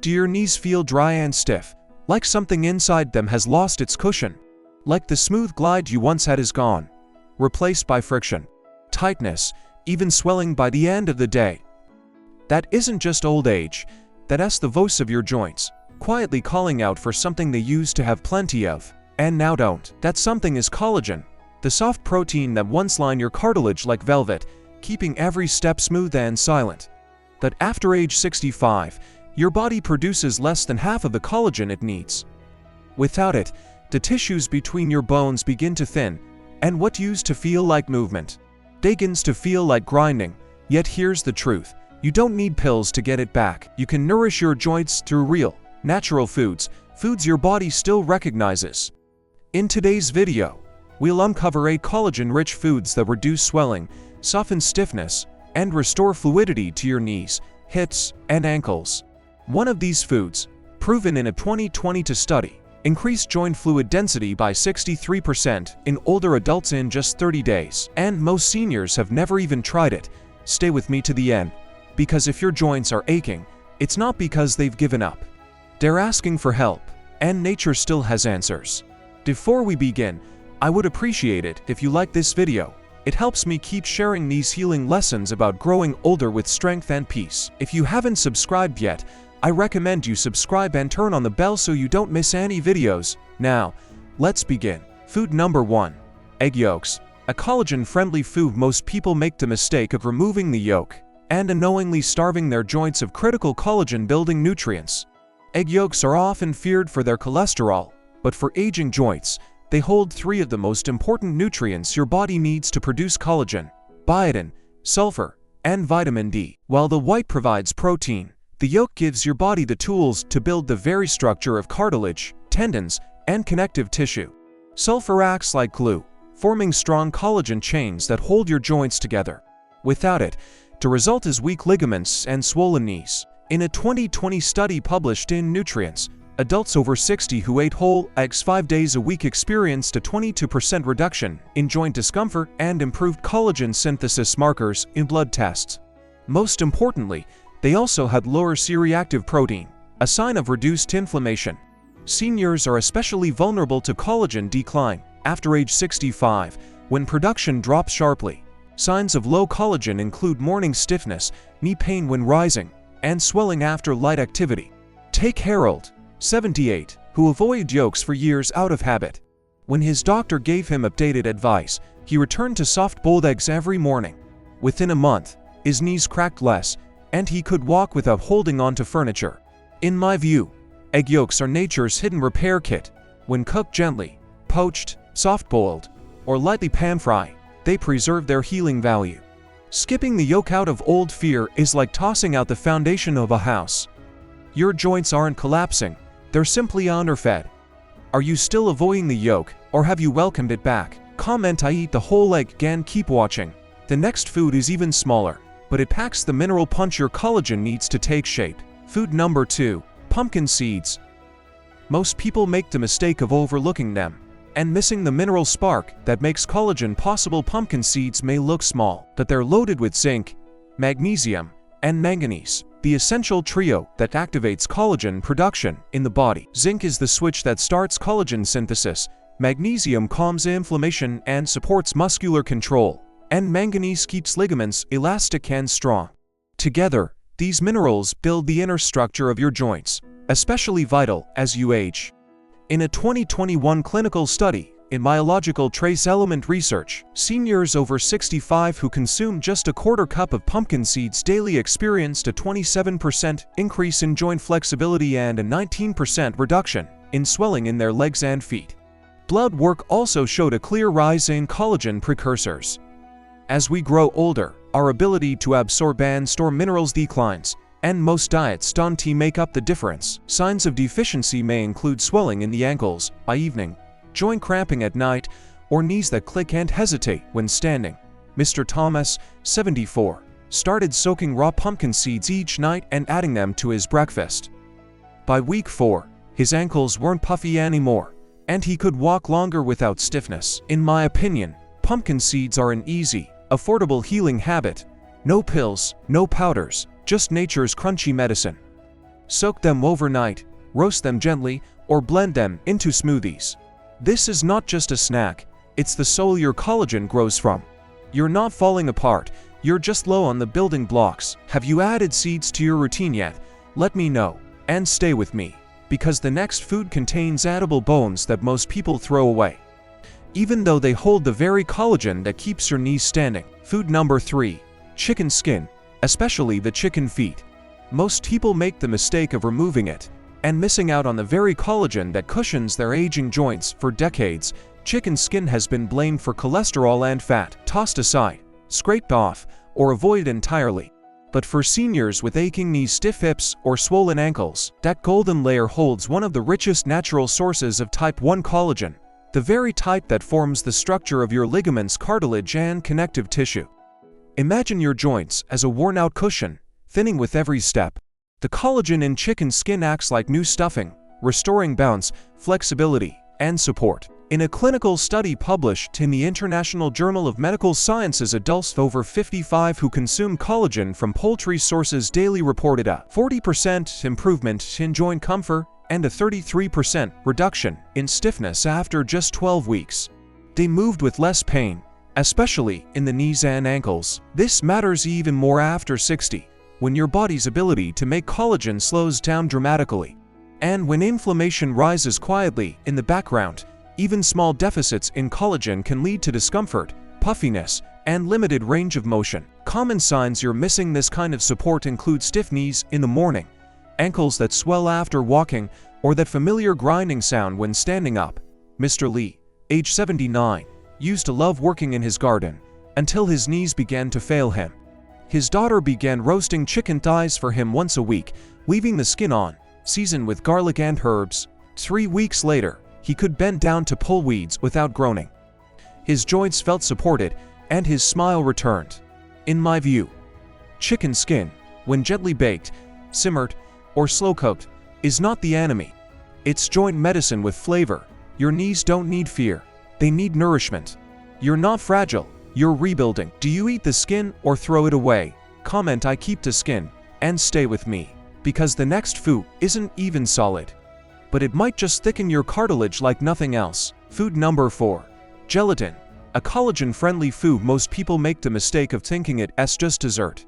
Do your knees feel dry and stiff, like something inside them has lost its cushion? Like the smooth glide you once had is gone, replaced by friction, tightness, even swelling by the end of the day? That isn't just old age, that's the voice of your joints, quietly calling out for something they used to have plenty of, and now don't. That something is collagen, the soft protein that once lined your cartilage like velvet, keeping every step smooth and silent. That after age 65, your body produces less than half of the collagen it needs. Without it, the tissues between your bones begin to thin, and what used to feel like movement begins to feel like grinding. Yet here's the truth. You don't need pills to get it back. You can nourish your joints through real, natural foods your body still recognizes. In today's video, we'll uncover 8 collagen-rich foods that reduce swelling, soften stiffness, and restore fluidity to your knees, hips, and ankles. One of these foods, proven in a 2020 study, increased joint fluid density by 63% in older adults in just 30 days. And most seniors have never even tried it. Stay with me to the end, because if your joints are aching, it's not because they've given up. They're asking for help, and nature still has answers. Before we begin, I would appreciate it if you like this video. It helps me keep sharing these healing lessons about growing older with strength and peace. If you haven't subscribed yet, I recommend you subscribe and turn on the bell so you don't miss any videos. Now, let's begin. Food number 1. Egg yolks. A collagen-friendly food. Most people make the mistake of removing the yolk and unknowingly starving their joints of critical collagen-building nutrients. Egg yolks are often feared for their cholesterol, but for aging joints, they hold 3 of the most important nutrients your body needs to produce collagen: biotin, sulfur, and vitamin D. While the white provides protein, the yolk gives your body the tools to build the very structure of cartilage, tendons, and connective tissue. Sulfur acts like glue, forming strong collagen chains that hold your joints together. Without it, the result is weak ligaments and swollen knees. In a 2020 study published in Nutrients, adults over 60 who ate whole eggs 5 days a week experienced a 22% reduction in joint discomfort and improved collagen synthesis markers in blood tests. Most importantly, they also had lower C-reactive protein, a sign of reduced inflammation. Seniors are especially vulnerable to collagen decline after age 65, when production drops sharply. Signs of low collagen include morning stiffness, knee pain when rising, and swelling after light activity. Take Harold, 78, who avoided yolks for years out of habit. When his doctor gave him updated advice, he returned to soft-boiled eggs every morning. Within a month, his knees cracked less, and he could walk without holding on to furniture. In my view, egg yolks are nature's hidden repair kit. When cooked gently, poached, soft-boiled, or lightly pan-fried, they preserve their healing value. Skipping the yolk out of old fear is like tossing out the foundation of a house. Your joints aren't collapsing, they're simply underfed. Are you still avoiding the yolk, or have you welcomed it back? Comment I eat the whole egg. Again, keep watching. The next food is even smaller, but it packs the mineral punch your collagen needs to take shape. Food number 2. Pumpkin seeds. Most people make the mistake of overlooking them and missing the mineral spark that makes collagen possible. Pumpkin seeds may look small, but they're loaded with zinc, magnesium, and manganese, the essential trio that activates collagen production in the body. Zinc is the switch that starts collagen synthesis, magnesium calms inflammation and supports muscular control, and manganese keeps ligaments elastic and strong. Together, these minerals build the inner structure of your joints, especially vital as you age. In a 2021 clinical study in Biological Trace Element Research, seniors over 65 who consumed just a quarter cup of pumpkin seeds daily experienced a 27% increase in joint flexibility and a 19% reduction in swelling in their legs and feet. Blood work also showed a clear rise in collagen precursors. As we grow older, our ability to absorb and store minerals declines, and most diets don't make up the difference. Signs of deficiency may include swelling in the ankles by evening, joint cramping at night, or knees that click and hesitate when standing. Mr. Thomas, 74, started soaking raw pumpkin seeds each night and adding them to his breakfast. By week 4, his ankles weren't puffy anymore, and he could walk longer without stiffness. In my opinion, pumpkin seeds are an easy, affordable healing habit. No pills, no powders, just nature's crunchy medicine. Soak them overnight, roast them gently, or blend them into smoothies. This is not just a snack, it's the soul your collagen grows from. You're not falling apart, you're just low on the building blocks. Have you added seeds to your routine yet? Let me know, and stay with me, because the next food contains edible bones that most people throw away, even though they hold the very collagen that keeps your knees standing. Food number 3. Chicken skin, especially the chicken feet. Most people make the mistake of removing it and missing out on the very collagen that cushions their aging joints. For decades, chicken skin has been blamed for cholesterol and fat, tossed aside, scraped off, or avoided entirely. But for seniors with aching knees, stiff hips, or swollen ankles, that golden layer holds one of the richest natural sources of type 1 collagen, the very type that forms the structure of your ligaments, cartilage, and connective tissue. Imagine your joints as a worn-out cushion, thinning with every step. The collagen in chicken skin acts like new stuffing, restoring bounce, flexibility, and support. In a clinical study published in the International Journal of Medical Sciences, adults over 55 who consume collagen from poultry sources daily reported a 40% improvement in joint comfort and a 33% reduction in stiffness after just 12 weeks. They moved with less pain, especially in the knees and ankles. This matters even more after 60, when your body's ability to make collagen slows down dramatically. And when inflammation rises quietly in the background, even small deficits in collagen can lead to discomfort, puffiness, and limited range of motion. Common signs you're missing this kind of support include stiff knees in the morning, ankles that swell after walking, or that familiar grinding sound when standing up. Mr. Lee, age 79, used to love working in his garden until his knees began to fail him. His daughter began roasting chicken thighs for him once a week, leaving the skin on, seasoned with garlic and herbs. 3 weeks later, he could bend down to pull weeds without groaning. His joints felt supported, and his smile returned. In my view, chicken skin, when gently baked, simmered, or slow-cooked, is not the enemy. It's joint medicine with flavor. Your knees don't need fear, they need nourishment. You're not fragile, you're rebuilding. Do you eat the skin or throw it away? Comment I keep the skin, and stay with me, because the next food isn't even solid, but it might just thicken your cartilage like nothing else. Food number 4. Gelatin, a collagen-friendly food. Most people make the mistake of thinking it as just dessert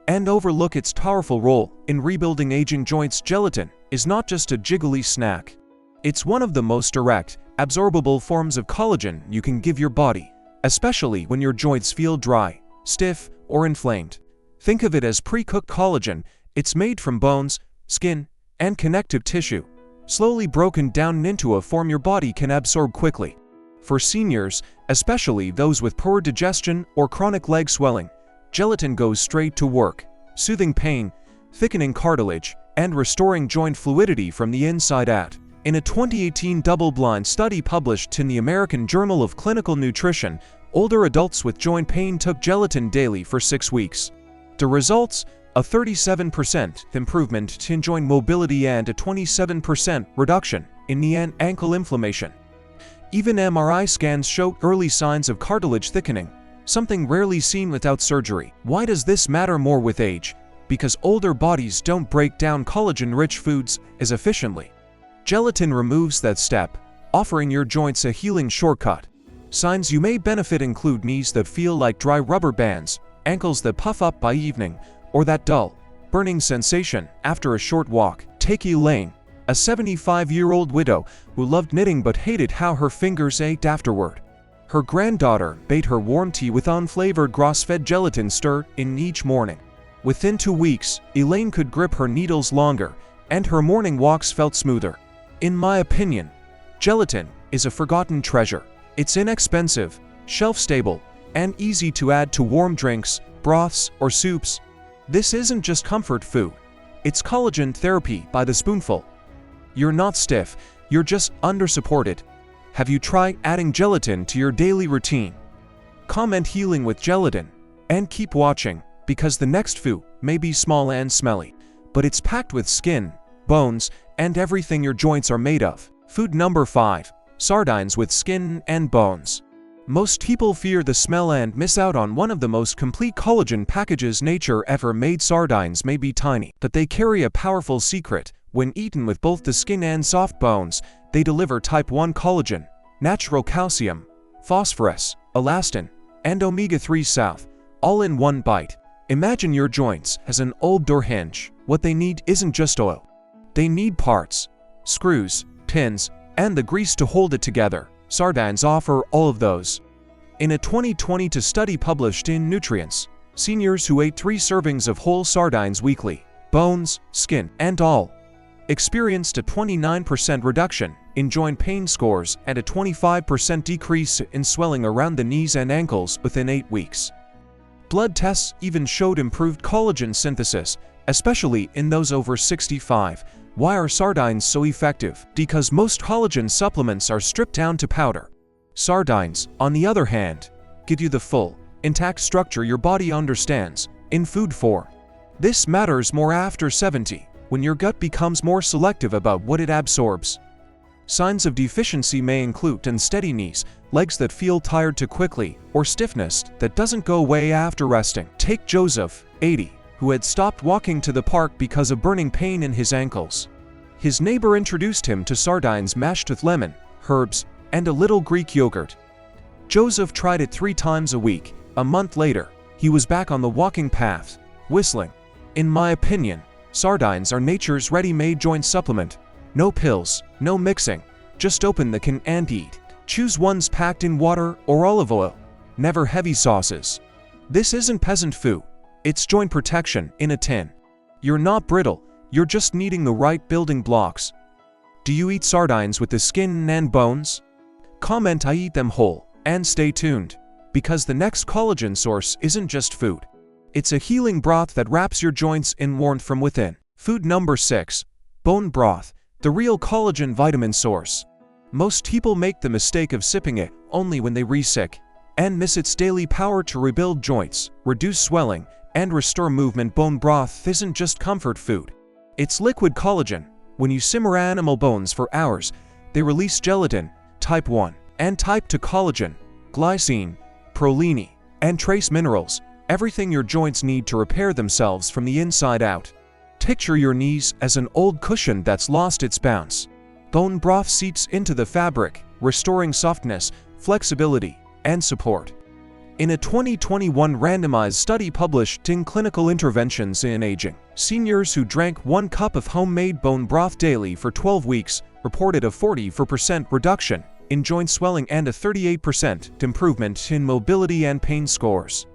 and overlook its powerful role in rebuilding aging joints. Gelatin is not just a jiggly snack. It's one of the most direct, absorbable forms of collagen you can give your body, especially when your joints feel dry, stiff, or inflamed. Think of it as pre-cooked collagen. It's made from bones, skin, and connective tissue, slowly broken down into a form your body can absorb quickly. For seniors, especially those with poor digestion or chronic leg swelling, gelatin goes straight to work, soothing pain, thickening cartilage, and restoring joint fluidity from the inside out. In a 2018 double-blind study published in the American Journal of Clinical Nutrition, older adults with joint pain took gelatin daily for 6 weeks. The results? A 37% improvement in joint mobility and a 27% reduction in knee and ankle inflammation. Even MRI scans showed early signs of cartilage thickening, something rarely seen without surgery. Why does this matter more with age? Because older bodies don't break down collagen-rich foods as efficiently. Gelatin removes that step, offering your joints a healing shortcut. Signs you may benefit include knees that feel like dry rubber bands, ankles that puff up by evening, or that dull, burning sensation after a short walk. Take Elaine, a 75-year-old widow who loved knitting but hated how her fingers ached afterward. Her granddaughter bade her warm tea with unflavored grass-fed gelatin stirred in each morning. Within 2 weeks, Elaine could grip her needles longer, and her morning walks felt smoother. In my opinion, gelatin is a forgotten treasure. It's inexpensive, shelf-stable, and easy to add to warm drinks, broths, or soups. This isn't just comfort food. It's collagen therapy by the spoonful. You're not stiff, you're just under-supported. Have you tried adding gelatin to your daily routine? Comment healing with gelatin, and keep watching, because the next food may be small and smelly, but it's packed with skin, bones, and everything your joints are made of. Food number 5. Sardines with skin and bones. Most people fear the smell and miss out on one of the most complete collagen packages nature ever made. Sardines may be tiny, but they carry a powerful secret. When eaten with both the skin and soft bones, they deliver type 1 collagen, natural calcium, phosphorus, elastin, and omega-3 south, all in one bite. Imagine your joints as an old door hinge. What they need isn't just oil. They need parts, screws, pins, and the grease to hold it together. Sardines offer all of those. In a 2022 study published in Nutrients, seniors who ate 3 servings of whole sardines weekly, bones, skin, and all, experienced a 29% reduction in joint pain scores and a 25% decrease in swelling around the knees and ankles within 8 weeks. Blood tests even showed improved collagen synthesis, especially in those over 65. Why are sardines so effective? Because most collagen supplements are stripped down to powder. Sardines, on the other hand, give you the full, intact structure your body understands, in food form. This matters more after 70, when your gut becomes more selective about what it absorbs. Signs of deficiency may include unsteady knees, legs that feel tired too quickly, or stiffness that doesn't go away after resting. Take Joseph, 80, who had stopped walking to the park because of burning pain in his ankles. His neighbor introduced him to sardines mashed with lemon, herbs, and a little Greek yogurt. Joseph tried it 3 times a week. A month later, he was back on the walking path, whistling. In my opinion, sardines are nature's ready-made joint supplement. No pills, no mixing. Just open the can and eat. Choose ones packed in water or olive oil. Never heavy sauces. This isn't peasant food. It's joint protection in a tin. You're not brittle, you're just needing the right building blocks. Do you eat sardines with the skin and bones? Comment I eat them whole, and stay tuned, because the next collagen source isn't just food. It's a healing broth that wraps your joints in warmth from within. Food number 6. Bone broth, the real collagen vitamin source. Most people make the mistake of sipping it only when they re-sick, and miss its daily power to rebuild joints, reduce swelling, and restore movement. Bone broth isn't just comfort food. It's liquid collagen. When you simmer animal bones for hours, they release gelatin, type 1, and type 2 collagen, glycine, proline, and trace minerals, everything your joints need to repair themselves from the inside out. Picture your knees as an old cushion that's lost its bounce. Bone broth seeps into the fabric, restoring softness, flexibility, and support. In a 2021 randomized study published in Clinical Interventions in Aging, seniors who drank 1 cup of homemade bone broth daily for 12 weeks reported a 44% reduction in joint swelling and a 38% improvement in mobility and pain scores.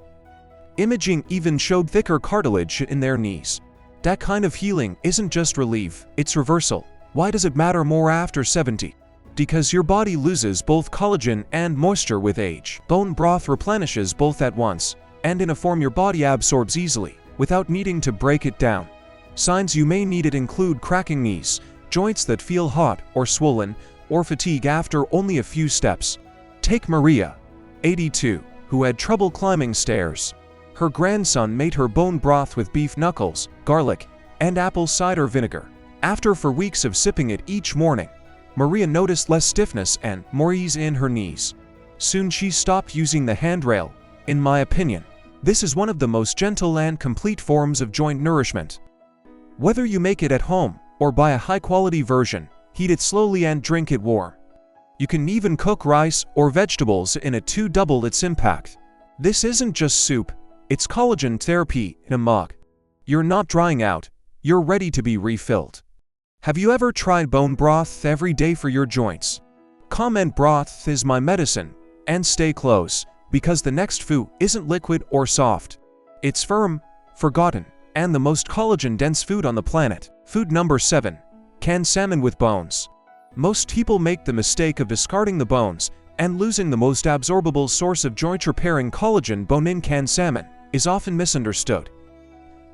Imaging even showed thicker cartilage in their knees. That kind of healing isn't just relief, it's reversal. Why does it matter more after 70? Because your body loses both collagen and moisture with age. Bone broth replenishes both at once, and in a form your body absorbs easily, without needing to break it down. Signs you may need it include cracking knees, joints that feel hot or swollen, or fatigue after only a few steps. Take Maria, 82, who had trouble climbing stairs. Her grandson made her bone broth with beef knuckles, garlic, and apple cider vinegar. After 4 weeks of sipping it each morning, Maria noticed less stiffness and more ease in her knees. Soon she stopped using the handrail. In my opinion, this is one of the most gentle and complete forms of joint nourishment. Whether you make it at home or buy a high-quality version, heat it slowly and drink it warm. You can even cook rice or vegetables in it to double its impact. This isn't just soup, it's collagen therapy in a mug. You're not drying out, you're ready to be refilled. Have you ever tried bone broth every day for your joints? Comment broth is my medicine, and stay close, because the next food isn't liquid or soft. It's firm, forgotten, and the most collagen-dense food on the planet. Food number 7. Canned salmon with bones. Most people make the mistake of discarding the bones and losing the most absorbable source of joint-repairing collagen. Bone-in canned salmon is often misunderstood.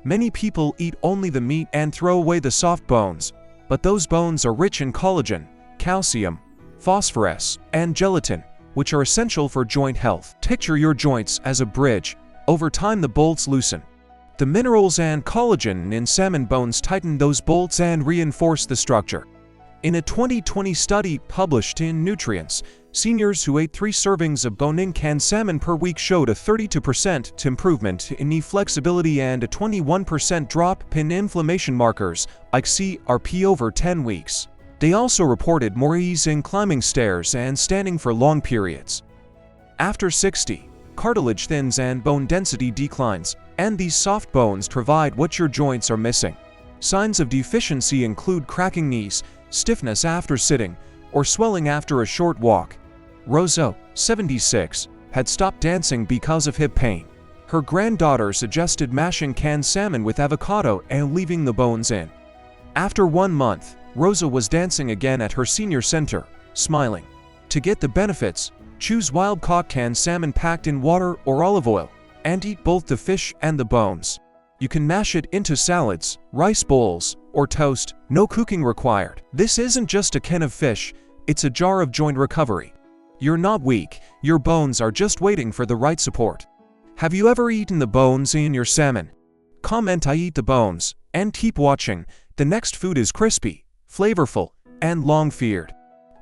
Many people eat only the meat and throw away the soft bones, but those bones are rich in collagen, calcium, phosphorus, and gelatin, which are essential for joint health. Picture your joints as a bridge. Over time the bolts loosen. The minerals and collagen in salmon bones tighten those bolts and reinforce the structure. In a 2020 study published in Nutrients, Seniors who ate 3 servings of bone-in canned salmon per week showed a 32% improvement in knee flexibility and a 21% drop in inflammation markers, like CRP over 10 weeks. They also reported more ease in climbing stairs and standing for long periods. After 60, cartilage thins and bone density declines, and these soft bones provide what your joints are missing. Signs of deficiency include cracking knees, stiffness after sitting, or swelling after a short walk. Rosa, 76, had stopped dancing because of hip pain. Her granddaughter suggested mashing canned salmon with avocado and leaving the bones in. After 1 month, Rosa was dancing again at her senior center, smiling. To get the benefits, choose wild-caught canned salmon packed in water or olive oil, and eat both the fish and the bones. You can mash it into salads, rice bowls, or toast, no cooking required. This isn't just a can of fish, it's a jar of joint recovery. You're not weak, your bones are just waiting for the right support. Have you ever eaten the bones in your salmon? Comment "I eat the bones," and keep watching. The next food is crispy, flavorful, and long feared.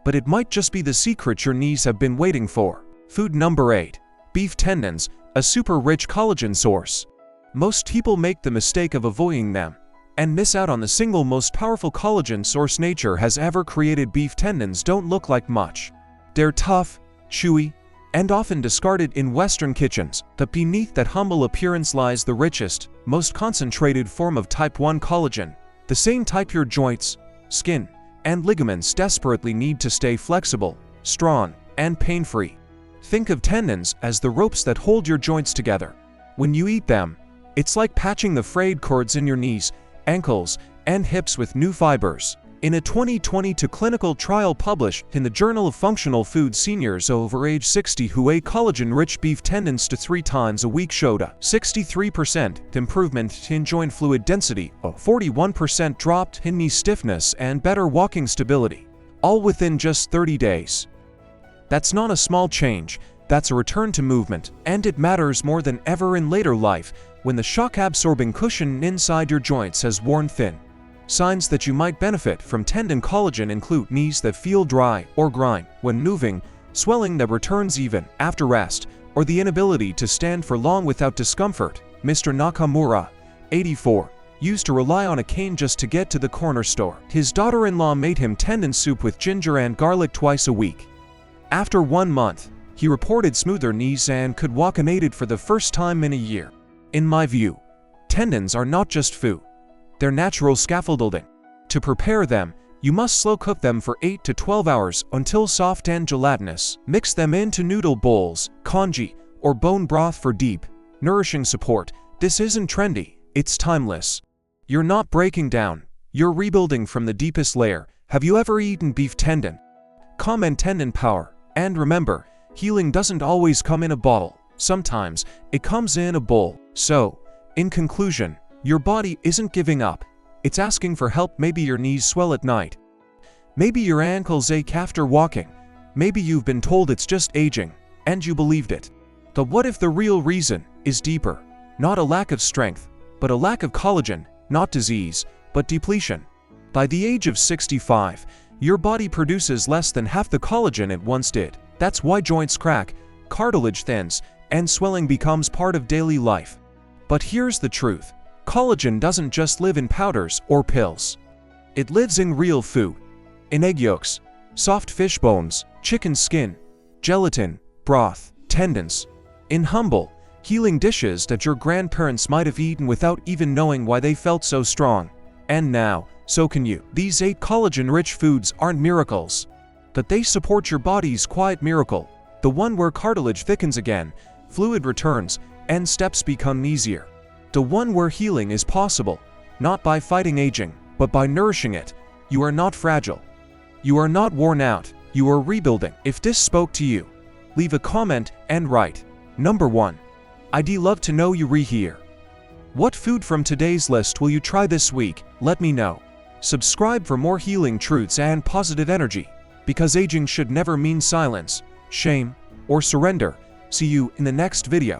But it might just be the secret your knees have been waiting for. Food number 8. Beef tendons, a super rich collagen source. Most people make the mistake of avoiding them, and miss out on the single most powerful collagen source nature has ever created. Beef tendons don't look like much. They're tough, chewy, and often discarded in Western kitchens, but beneath that humble appearance lies the richest, most concentrated form of type 1 collagen, the same type your joints, skin, and ligaments desperately need to stay flexible, strong, and pain-free. Think of tendons as the ropes that hold your joints together. When you eat them, it's like patching the frayed cords in your knees, ankles, and hips with new fibers. In a 2022 clinical trial published in the Journal of Functional Food, seniors over age 60 who ate collagen-rich beef tendons 3 times a week showed a 63% improvement in joint fluid density, a 41% drop in knee stiffness, and better walking stability, all within just 30 days. That's not a small change, that's a return to movement, and it matters more than ever in later life when the shock-absorbing cushion inside your joints has worn thin. Signs that you might benefit from tendon collagen include knees that feel dry or grind when moving, swelling that returns even after rest, or the inability to stand for long without discomfort. Mr. Nakamura, 84, used to rely on a cane just to get to the corner store. His daughter-in-law made him tendon soup with ginger and garlic twice a week. After 1 month, he reported smoother knees and could walk unaided for the first time in a year. In my view, tendons are not just food. They're natural scaffolding. To prepare them, you must slow cook them for 8 to 12 hours until soft and gelatinous. Mix them into noodle bowls, congee, or bone broth for deep, nourishing support. This isn't trendy, it's timeless. You're not breaking down, you're rebuilding from the deepest layer. Have you ever eaten beef tendon? Comment tendon power, and remember, healing doesn't always come in a bottle. Sometimes, it comes in a bowl. So, in conclusion, your body isn't giving up. It's asking for help. Maybe your knees swell at night. Maybe your ankles ache after walking. Maybe you've been told it's just aging, and you believed it. But what if the real reason is deeper? Not a lack of strength, but a lack of collagen, not disease, but depletion. By the age of 65, your body produces less than half the collagen it once did. That's why joints crack, cartilage thins, and swelling becomes part of daily life. But here's the truth. Collagen doesn't just live in powders or pills. It lives in real food. In egg yolks, soft fish bones, chicken skin, gelatin, broth, tendons. In humble, healing dishes that your grandparents might have eaten without even knowing why they felt so strong. And now, so can you. These 8 collagen-rich foods aren't miracles, but they support your body's quiet miracle, the one where cartilage thickens again, fluid returns, and steps become easier. The one where healing is possible, not by fighting aging, but by nourishing it. You are not fragile. You are not worn out. You are rebuilding. If this spoke to you, leave a comment and write. Number 1. I'd love to know you here. What food from today's list will you try this week? Let me know. Subscribe for more healing truths and positive energy, because aging should never mean silence, shame, or surrender. See you in the next video.